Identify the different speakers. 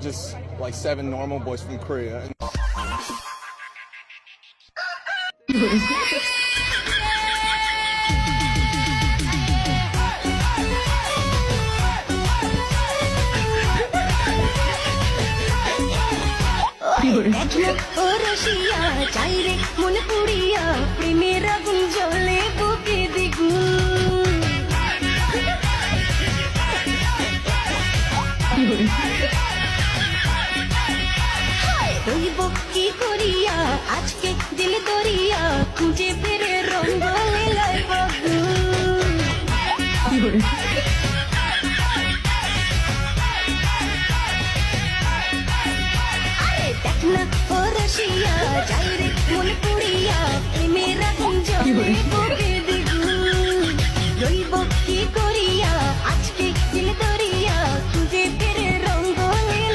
Speaker 1: just like 7 normal boys from Korea.
Speaker 2: ও রসিয়া চাই রে মনে পুড়িয়া প্রেমের আগুন জ্বলে বুকে দ্বিগুণ রইব কি করিয়া আজকে দিল দরিয়া খুঁজে ফেরে রঙ্গ লীলায় বগুন দেখ না ও রসিয়া যাই রে মন পুড়িয়া প্রেমের আগুন জ্বলে বুকে